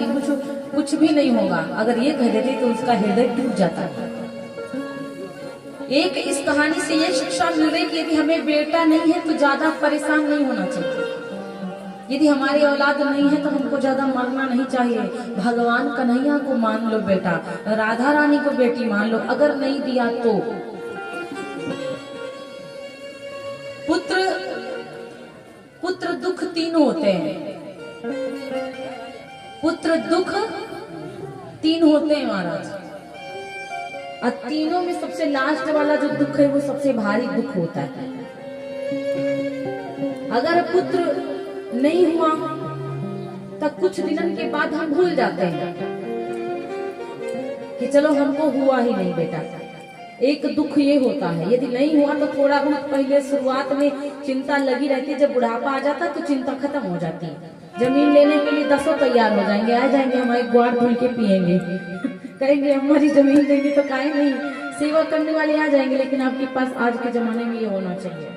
कि कुछ भी नहीं होगा, अगर ये कह देते तो उसका हृदय टूट जाता। एक इस कहानी से ये शिक्षा मिल रही कि यदि हमें बेटा नहीं है तो ज्यादा परेशान नहीं होना चाहिए। यदि हमारी औलाद नहीं है तो हमको ज्यादा मरना नहीं चाहिए। भगवान कन्हैया को मान लो बेटा, राधा रानी को बेटी मान लो, अगर नहीं दिया तो पुत्र दुख तीन होते हैं। पुत्र दुख तीन होते हैं महाराज, और तीनों में सबसे लास्ट वाला जो दुख है वो सबसे भारी दुख होता है। अगर पुत्र नहीं हुआ तब कुछ दिनों के बाद हम भूल जाते हैं कि चलो हमको हुआ ही नहीं बेटा। एक दुख ये होता है, यदि नहीं हुआ तो थोड़ा बहुत पहले शुरुआत में चिंता लगी रहती है, जब बुढ़ापा आ जाता तो चिंता खत्म हो जाती है। जमीन लेने के लिए 10 तैयार हो जाएंगे, आ जाएंगे हमारे ग्वार धुल के पिएंगे, कहेंगे हमारी जमीन देंगे तो काहे नहीं, सेवा करने वाले आ जाएंगे। लेकिन आपके पास आज के जमाने में ये होना चाहिए।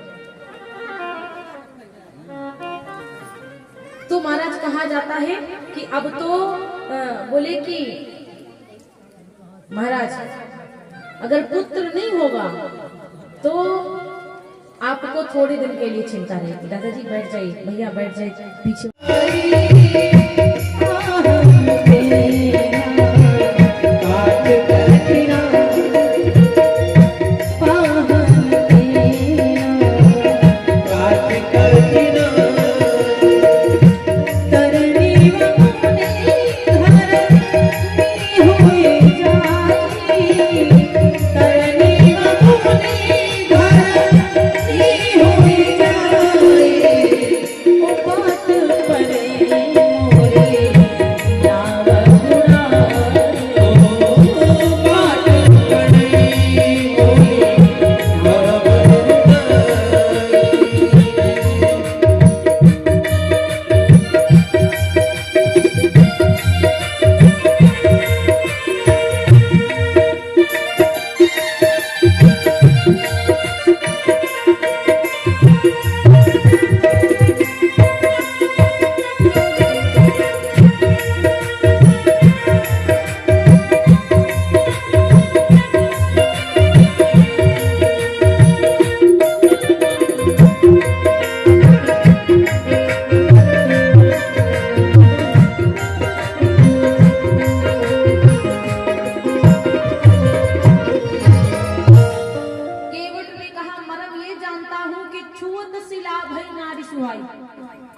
तो महाराज कहा जाता है कि अब तो बोले कि महाराज अगर पुत्र नहीं होगा तो आपको थोड़े दिन के लिए चिंता रहेगी। दादाजी बैठ जाइए, भैया बैठ जाइए पीछे।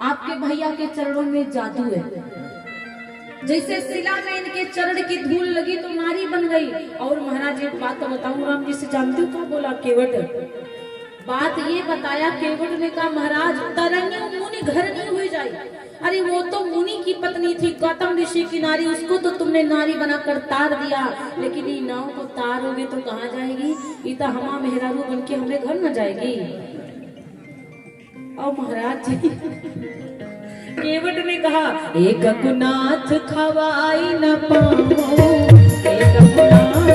आपके भैया के चरणों में जादू है। जैसे शिला में इनके चरण की धूल लगी तो नारी बन गई। और महाराज एक बात तो बताऊं, राम जी से जानते हो क्या बोला केवट? बात ये बताया केवट ने कहा महाराज तरंगी मुनि घर नहीं हुई जाए। अरे वो तो मुनि की पत्नी थी, गौतम ऋषि की नारी, उसको तो तुमने नारी बनाकर तार दिया, लेकिन ये नाव को तारोगे तो कहाँ जाएगी? ये तो हमा मेहरारू बन के हमें घर न जाएगी। और महाराज जी केवट ने कहा एक गुनाथ खवाई न पाओ, एक गुनाथ